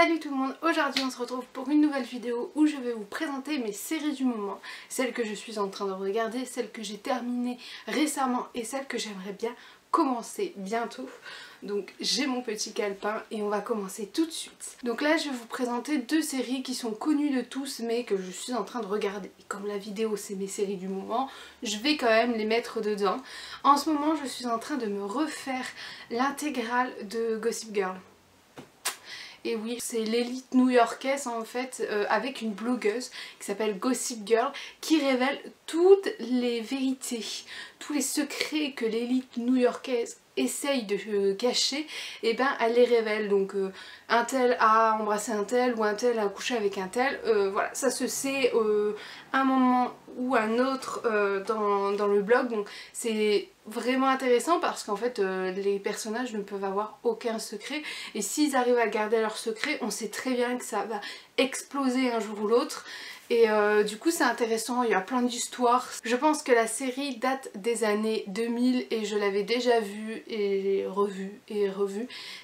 Salut tout le monde, aujourd'hui on se retrouve pour une nouvelle vidéo où je vais vous présenter mes séries du moment, celles que je suis en train de regarder, celles que j'ai terminées récemment et celles que j'aimerais bien commencer bientôt. Donc j'ai mon petit calepin et on va commencer tout de suite. Donc là je vais vous présenter deux séries qui sont connues de tous mais que je suis en train de regarder. Et comme la vidéo c'est mes séries du moment, je vais quand même les mettre dedans. En ce moment je suis en train de me refaire l'intégrale de Gossip Girl. Et oui, c'est l'élite new-yorkaise en fait, avec une blogueuse qui s'appelle Gossip Girl, qui révèle toutes les vérités, tous les secrets que l'élite new-yorkaise essaye de cacher, et ben elle les révèle. Donc un tel a embrassé un tel ou un tel a couché avec un tel, voilà, ça se sait un moment ou un autre dans le blog. Donc c'est vraiment intéressant parce qu'en fait les personnages ne peuvent avoir aucun secret, et s'ils arrivent à garder leur secret, on sait très bien que ça va exploser un jour ou l'autre. Et du coup c'est intéressant, il y a plein d'histoires. Je pense que la série date des années 2000 et je l'avais déjà vue et revue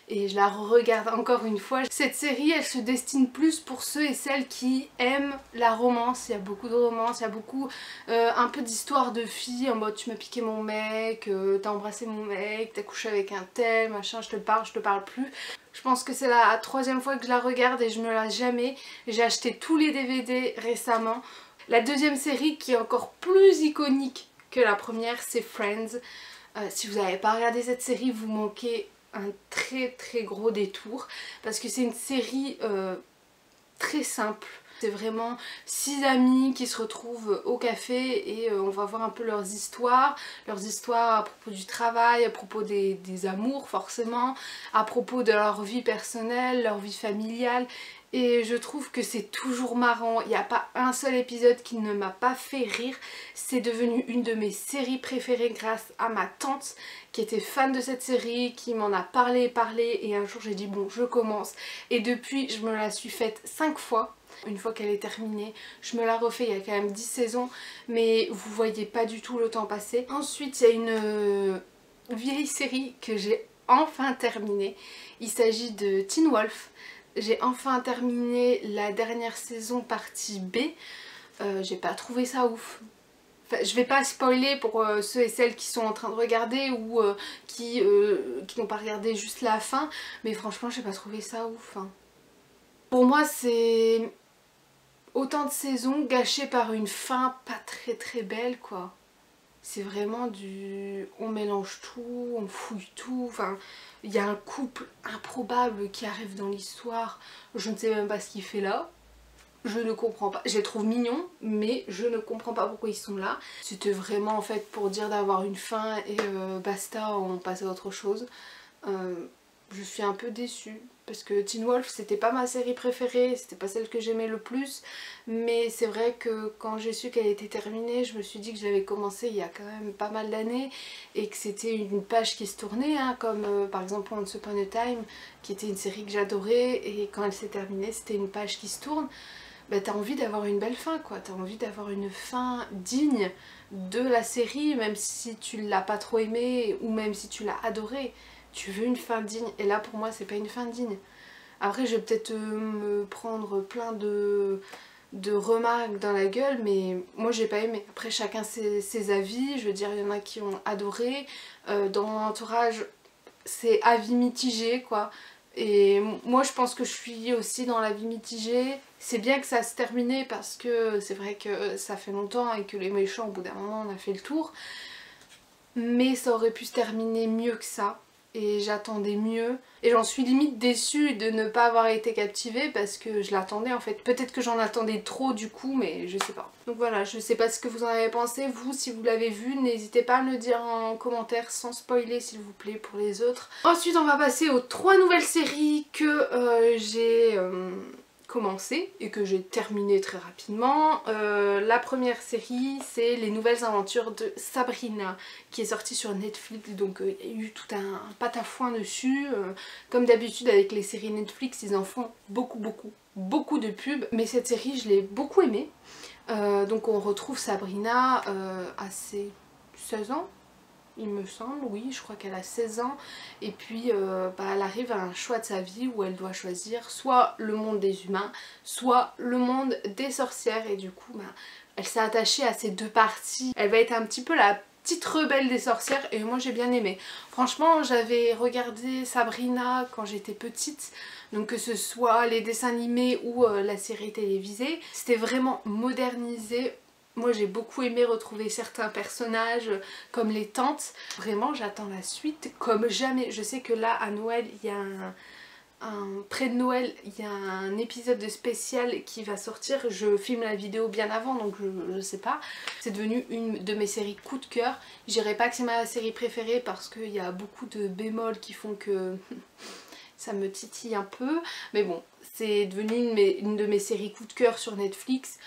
et je la regarde encore une fois. Cette série elle se destine plus pour ceux et celles qui aiment la romance. Il y a beaucoup de romance, il y a beaucoup un peu d'histoire de filles en mode tu m'as piqué mon mec, t'as embrassé mon mec, t'as couché avec un tel, machin, je te parle plus. Je pense que c'est la troisième fois que je la regarde et je me lasse jamais. J'ai acheté tous les DVD récemment. La deuxième série qui est encore plus iconique que la première, c'est Friends. Si vous n'avez pas regardé cette série, vous manquez un très gros détour. Parce que c'est une série très simple. C'est vraiment 6 amis qui se retrouvent au café et on va voir un peu leurs histoires à propos du travail, à propos des amours forcément, à propos de leur vie personnelle, leur vie familiale. Et je trouve que c'est toujours marrant, il n'y a pas un seul épisode qui ne m'a pas fait rire. C'est devenu une de mes séries préférées grâce à ma tante qui était fan de cette série, qui m'en a parlé et un jour j'ai dit bon je commence. Et depuis je me la suis faite 5 fois. Une fois qu'elle est terminée, je me la refais, il y a quand même 10 saisons, mais vous voyez pas du tout le temps passer. Ensuite, il y a une vieille série que j'ai enfin terminée. Il s'agit de Teen Wolf. J'ai enfin terminé la dernière saison partie B. J'ai pas trouvé ça ouf. Enfin, je vais pas spoiler pour ceux et celles qui sont en train de regarder ou qui n'ont pas regardé juste la fin, mais franchement j'ai pas trouvé ça ouf. Hein. Pour moi c'est autant de saisons gâchées par une fin pas très belle quoi. C'est vraiment du... on mélange tout, on fouille tout, enfin... Il y a un couple improbable qui arrive dans l'histoire, je ne sais même pas ce qu'il fait là. Je ne comprends pas, je les trouve mignons, mais je ne comprends pas pourquoi ils sont là. C'était vraiment en fait pour dire d'avoir une fin et basta, on passe à autre chose. Je suis un peu déçue parce que Teen Wolf c'était pas ma série préférée, c'était pas celle que j'aimais le plus, mais c'est vrai que quand j'ai su qu'elle était terminée, je me suis dit que je l'avais commencé il y a quand même pas mal d'années et que c'était une page qui se tournait, hein, comme par exemple Once Upon a Time qui était une série que j'adorais, et quand elle s'est terminée c'était une page qui se tourne. Bah t'as envie d'avoir une belle fin quoi, t'as envie d'avoir une fin digne de la série, même si tu l'as pas trop aimée ou même si tu l'as adorée. Tu veux une fin digne, et là pour moi c'est pas une fin digne. Après je vais peut-être me prendre plein de remarques dans la gueule, mais moi j'ai pas aimé. Après chacun ses avis, je veux dire il y en a qui ont adoré, dans mon entourage c'est avis mitigé quoi. Et moi je pense que je suis aussi dans l'avis mitigé. C'est bien que ça se termine parce que c'est vrai que ça fait longtemps et que les méchants au bout d'un moment on a fait le tour. Mais ça aurait pu se terminer mieux que ça. Et j'attendais mieux. Et j'en suis limite déçue de ne pas avoir été captivée parce que je l'attendais en fait. Peut-être que j'en attendais trop du coup, mais je sais pas. Donc voilà, je sais pas ce que vous en avez pensé. Vous, si vous l'avez vu, n'hésitez pas à me le dire en commentaire sans spoiler s'il vous plaît pour les autres. Ensuite on va passer aux 3 nouvelles séries que j'ai... commencé et que j'ai terminé très rapidement. La première série c'est les nouvelles aventures de Sabrina qui est sortie sur Netflix, donc il y a eu tout un patafoin dessus. Comme d'habitude avec les séries Netflix ils en font beaucoup de pubs, mais cette série je l'ai beaucoup aimée. Donc on retrouve Sabrina à ses 16 ans, il me semble, oui, je crois qu'elle a 16 ans. Et puis elle arrive à un choix de sa vie où elle doit choisir soit le monde des humains, soit le monde des sorcières. Et du coup, elle s'est attachée à ces deux parties. Elle va être un petit peu la petite rebelle des sorcières et moi j'ai bien aimé. Franchement, j'avais regardé Sabrina quand j'étais petite, donc que ce soit les dessins animés ou la série télévisée, c'était vraiment modernisé. Moi j'ai beaucoup aimé retrouver certains personnages comme les tantes. Vraiment j'attends la suite comme jamais. Je sais que là à Noël il y a près de Noël il y a un épisode de spécial qui va sortir. Je filme la vidéo bien avant donc je sais pas. C'est devenu une de mes séries coup de cœur. Je dirais pas que c'est ma série préférée parce qu'il y a beaucoup de bémols qui font que ça me titille un peu. Mais bon, c'est devenu une de mes séries coup de cœur sur Netflix.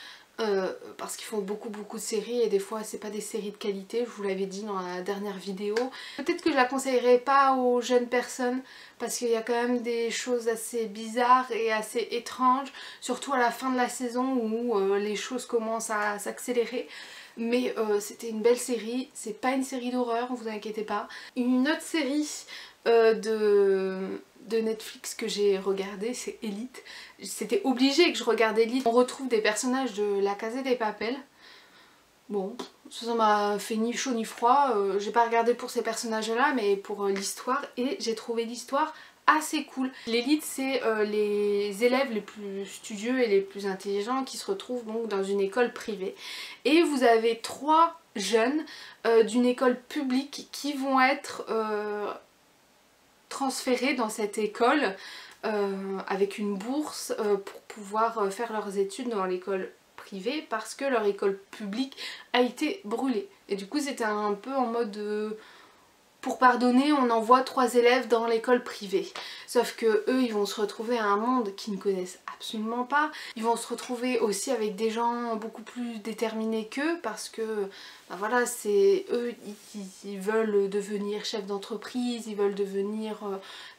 Parce qu'ils font beaucoup de séries et des fois c'est pas des séries de qualité, je vous l'avais dit dans la dernière vidéo. Peut-être que je la conseillerais pas aux jeunes personnes parce qu'il y a quand même des choses assez bizarres et assez étranges, surtout à la fin de la saison où les choses commencent à s'accélérer. Mais c'était une belle série, c'est pas une série d'horreur, vous inquiétez pas. Une autre série de Netflix que j'ai regardé, c'est Elite. C'était obligé que je regarde Elite. On retrouve des personnages de La Casa de Papel. Bon, ça m'a fait ni chaud ni froid. J'ai pas regardé pour ces personnages là mais pour l'histoire, et j'ai trouvé l'histoire assez cool. L'élite c'est les élèves les plus studieux et les plus intelligents qui se retrouvent donc dans une école privée. Et vous avez 3 jeunes d'une école publique qui vont être transférés dans cette école avec une bourse pour pouvoir faire leurs études dans l'école privée parce que leur école publique a été brûlée. Et du coup c'était un peu en mode pour pardonner, on envoie 3 élèves dans l'école privée. Sauf que eux, ils vont se retrouver à un monde qu'ils ne connaissent absolument pas. Ils vont se retrouver aussi avec des gens beaucoup plus déterminés qu'eux parce que, voilà, c'est eux, ils veulent devenir chefs d'entreprise, ils veulent devenir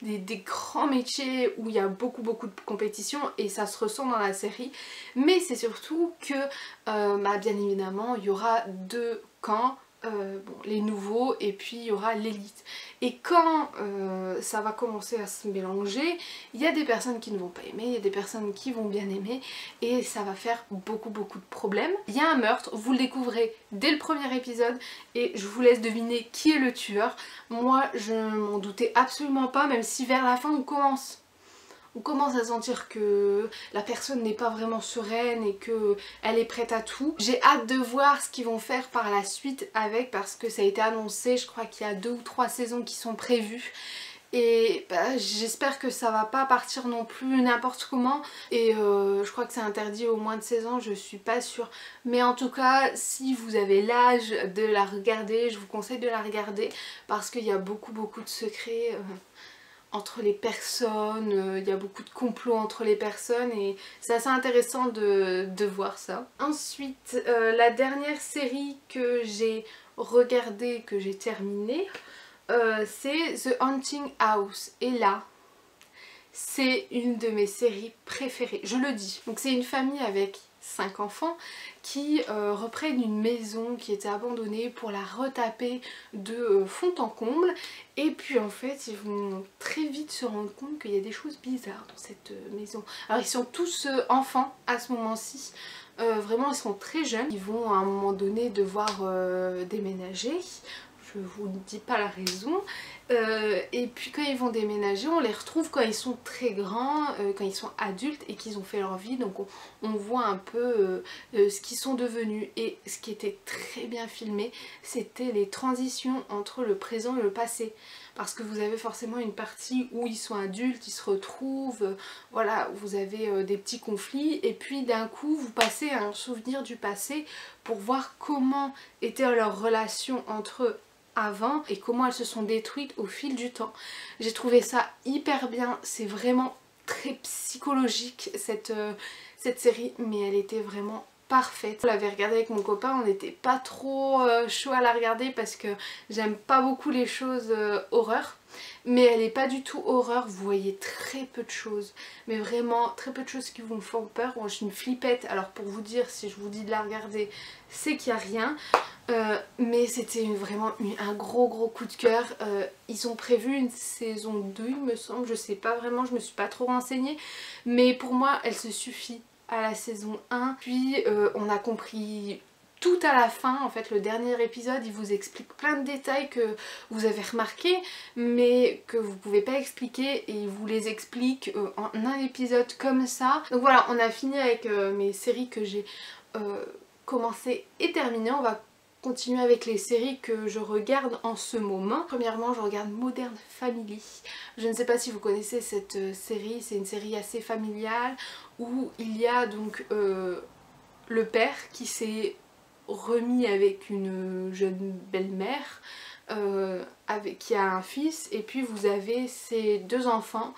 des grands métiers où il y a beaucoup de compétition et ça se ressent dans la série. Mais c'est surtout que, bien évidemment, il y aura 2 camps. Les nouveaux et puis il y aura l'élite. Et quand ça va commencer à se mélanger, il y a des personnes qui ne vont pas aimer, il y a des personnes qui vont bien aimer et ça va faire beaucoup de problèmes. Il y a un meurtre, vous le découvrez dès le premier épisode et je vous laisse deviner qui est le tueur. Moi je m'en doutais absolument pas, même si vers la fin on commence à sentir que la personne n'est pas vraiment sereine et qu'elle est prête à tout. J'ai hâte de voir ce qu'ils vont faire par la suite avec, parce que ça a été annoncé, je crois qu'il y a 2 ou 3 saisons qui sont prévues. Et j'espère que ça va pas partir non plus n'importe comment. Et je crois que c'est interdit au moins de 16 ans, je suis pas sûre. Mais en tout cas, si vous avez l'âge de la regarder, je vous conseille de la regarder parce qu'il y a beaucoup de secrets entre les personnes, il y a beaucoup de complots entre les personnes et c'est assez intéressant de voir ça. Ensuite, la dernière série que j'ai regardée, que j'ai terminée, c'est The Haunting House. Et là, c'est une de mes séries préférées, je le dis. Donc c'est une famille avec 5 enfants qui reprennent une maison qui était abandonnée pour la retaper de fond en comble. Et puis en fait ils vont très vite se rendre compte qu'il y a des choses bizarres dans cette maison. Alors ils sont tous enfants à ce moment-ci, vraiment ils sont très jeunes. Ils vont à un moment donné devoir déménager. Je vous dis pas la raison. Et puis quand ils vont déménager, on les retrouve quand ils sont très grands, quand ils sont adultes et qu'ils ont fait leur vie. Donc on voit un peu ce qu'ils sont devenus. Et ce qui était très bien filmé, c'était les transitions entre le présent et le passé. Parce que vous avez forcément une partie où ils sont adultes, ils se retrouvent, voilà, vous avez des petits conflits. Et puis d'un coup, vous passez à un souvenir du passé pour voir comment était leur relation entre eux avant et comment elles se sont détruites au fil du temps. J'ai trouvé ça hyper bien, c'est vraiment très psychologique cette série, mais elle était vraiment parfaite. On l'avait regardée avec mon copain, on n'était pas trop chaud à la regarder parce que j'aime pas beaucoup les choses horreur. Mais elle n'est pas du tout horreur, vous voyez très peu de choses. Mais vraiment très peu de choses qui vous font peur. Bon, je suis une flippette, alors pour vous dire, si je vous dis de la regarder, c'est qu'il n'y a rien. Mais c'était vraiment un gros coup de cœur. Ils ont prévu une saison 2 il me semble, je sais pas vraiment, je me suis pas trop renseignée. Mais pour moi elle se suffit à la saison 1. Puis on a compris tout à la fin, en fait le dernier épisode il vous explique plein de détails que vous avez remarqués mais que vous pouvez pas expliquer et il vous les explique en un épisode comme ça. Donc voilà, on a fini avec mes séries que j'ai commencé et terminé. On va continuer avec les séries que je regarde en ce moment. Premièrement, je regarde Modern Family. Je ne sais pas si vous connaissez cette série, c'est une série assez familiale où il y a donc le père qui s'est remis avec une jeune belle-mère qui a un fils, et puis vous avez ses deux enfants,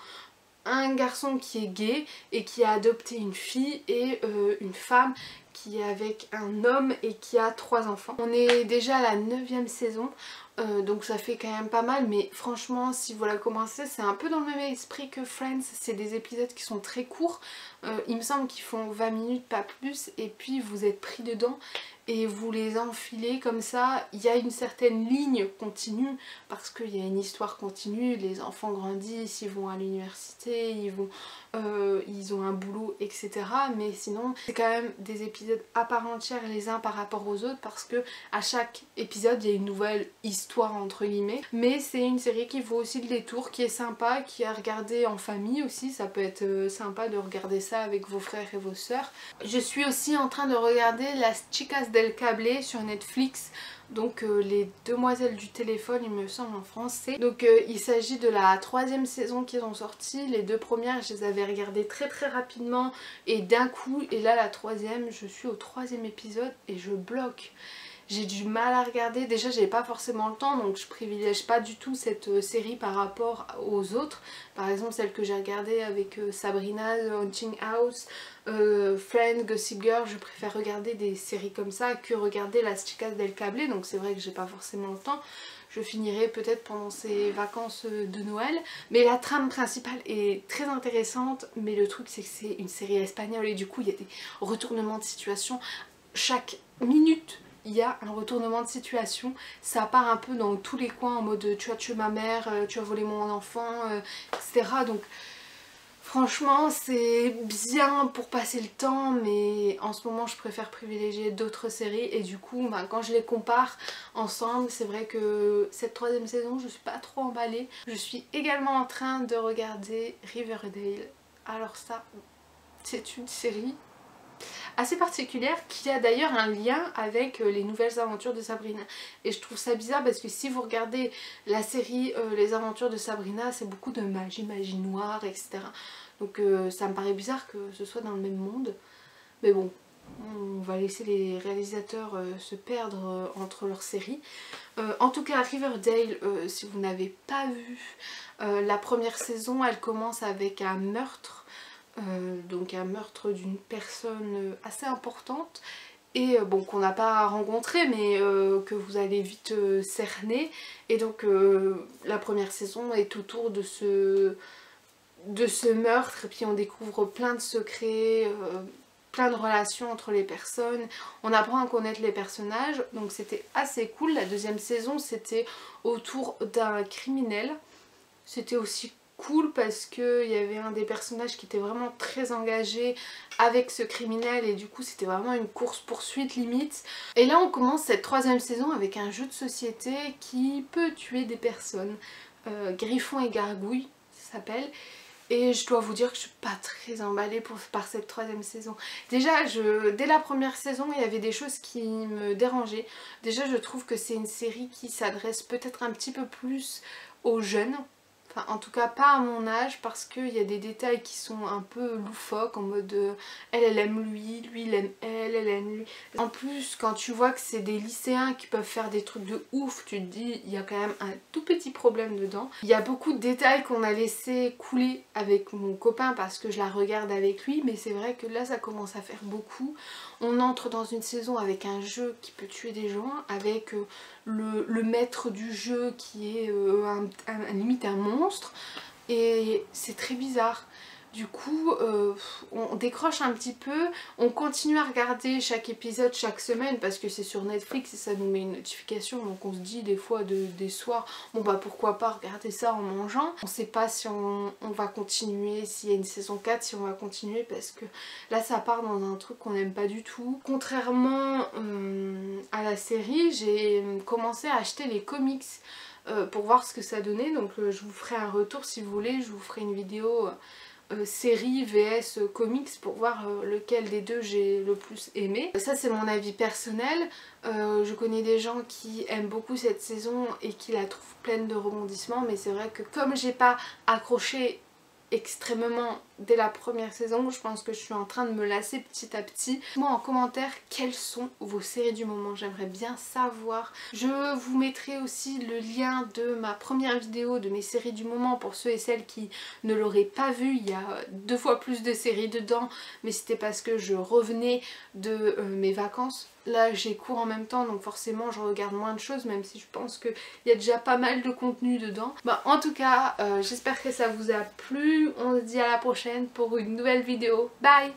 un garçon qui est gay et qui a adopté une fille et une femme qui est avec un homme et qui a 3 enfants. On est déjà à la 9e saison, donc ça fait quand même pas mal, mais franchement si vous la commencez, c'est un peu dans le même esprit que Friends, c'est des épisodes qui sont très courts, il me semble qu'ils font 20 minutes pas plus, et puis vous êtes pris dedans et vous les enfilez comme ça. Il y a une certaine ligne continue parce qu'il y a une histoire continue, les enfants grandissent, ils vont à l'université, ils ont un boulot, etc. Mais sinon c'est quand même des épisodes à part entière les uns par rapport aux autres parce que à chaque épisode il y a une nouvelle histoire entre guillemets. Mais c'est une série qui vaut aussi le détour, qui est sympa, qui est à regarder en famille aussi, ça peut être sympa de regarder ça avec vos frères et vos sœurs. Je suis aussi en train de regarder Las Chicas del Cable sur Netflix, donc les demoiselles du téléphone il me semble en français. Donc il s'agit de la 3e saison qu'ils ont sorti. Les 2 premières je les avais regardées très rapidement et d'un coup, et là la 3e, je suis au 3e épisode et je bloque. J'ai du mal à regarder, déjà j'ai pas forcément le temps donc je privilège pas du tout cette série par rapport aux autres. Par exemple celle que j'ai regardée avec Sabrina, The Haunting House, Friends, Gossip Girl, je préfère regarder des séries comme ça que regarder Las Chicas del Cable, donc c'est vrai que j'ai pas forcément le temps. Je finirai peut-être pendant ces vacances de Noël. Mais la trame principale est très intéressante, mais le truc c'est que c'est une série espagnole et du coup il y a des retournements de situation chaque minute. Il y a un retournement de situation, ça part un peu dans tous les coins en mode tu as tué ma mère, tu as volé mon enfant, etc. Donc franchement c'est bien pour passer le temps, mais en ce moment je préfère privilégier d'autres séries et du coup quand je les compare ensemble, c'est vrai que cette 3e saison je suis pas trop emballée. Je suis également en train de regarder Riverdale. Alors ça, c'est une série assez particulière qui a d'ailleurs un lien avec les nouvelles aventures de Sabrina, et je trouve ça bizarre parce que si vous regardez la série Les aventures de Sabrina, c'est beaucoup de magie noire, etc. Donc ça me paraît bizarre que ce soit dans le même monde, mais bon, on va laisser les réalisateurs se perdre entre leurs séries. En tout cas Riverdale, si vous n'avez pas vu la première saison, elle commence avec un meurtre. Donc un meurtre d'une personne assez importante et bon qu'on n'a pas rencontré mais que vous allez vite cerner, et donc la première saison est autour de ce meurtre et puis on découvre plein de secrets, plein de relations entre les personnes, on apprend à connaître les personnages, donc c'était assez cool. La 2e saison c'était autour d'un criminel, c'était aussi cool parce qu'il y avait un des personnages qui était vraiment très engagé avec ce criminel et du coup c'était vraiment une course poursuite limite. Et là on commence cette 3e saison avec un jeu de société qui peut tuer des personnes, Griffon et Gargouille ça s'appelle. Et je dois vous dire que je suis pas très emballée par cette 3e saison. Déjà, dès la première saison, il y avait des choses qui me dérangeaient. Déjà, je trouve que c'est une série qui s'adresse peut-être un petit peu plus aux jeunes. Enfin, en tout cas pas à mon âge, parce qu'il y a des détails qui sont un peu loufoques, en mode elle aime lui, lui il aime elle aime lui. En plus, quand tu vois que c'est des lycéens qui peuvent faire des trucs de ouf, tu te dis il y a quand même un tout petit problème dedans. Il y a beaucoup de détails qu'on a laissé couler avec mon copain parce que je la regarde avec lui, mais c'est vrai que là ça commence à faire beaucoup. On entre dans une saison avec un jeu qui peut tuer des gens, avec le maître du jeu qui est limite un monstre, et c'est très bizarre. Du coup on décroche un petit peu, on continue à regarder chaque épisode chaque semaine parce que c'est sur Netflix et ça nous met une notification, donc on se dit des fois des soirs, bon bah pourquoi pas regarder ça en mangeant. On sait pas si on va continuer, s'il y a une saison 4, si on va continuer, parce que là ça part dans un truc qu'on n'aime pas du tout. Contrairement à la série, j'ai commencé à acheter les comics pour voir ce que ça donnait, donc je vous ferai un retour si vous voulez, je vous ferai une vidéo série vs comics pour voir lequel des deux j'ai le plus aimé. Ça c'est mon avis personnel. Je connais des gens qui aiment beaucoup cette saison et qui la trouvent pleine de rebondissements, mais c'est vrai que comme j'ai pas accroché extrêmement dès la première saison, je pense que je suis en train de me lasser petit à petit. Moi en commentaire, quelles sont vos séries du moment? J'aimerais bien savoir. Je vous mettrai aussi le lien de ma première vidéo de mes séries du moment pour ceux et celles qui ne l'auraient pas vu. Il y a 2 fois plus de séries dedans, mais c'était parce que je revenais de mes vacances. Là j'ai cours en même temps, donc forcément je regarde moins de choses, même si je pense qu'il y a déjà pas mal de contenu dedans. Bah, en tout cas j'espère que ça vous a plu. On se dit à la prochaine pour une nouvelle vidéo. Bye!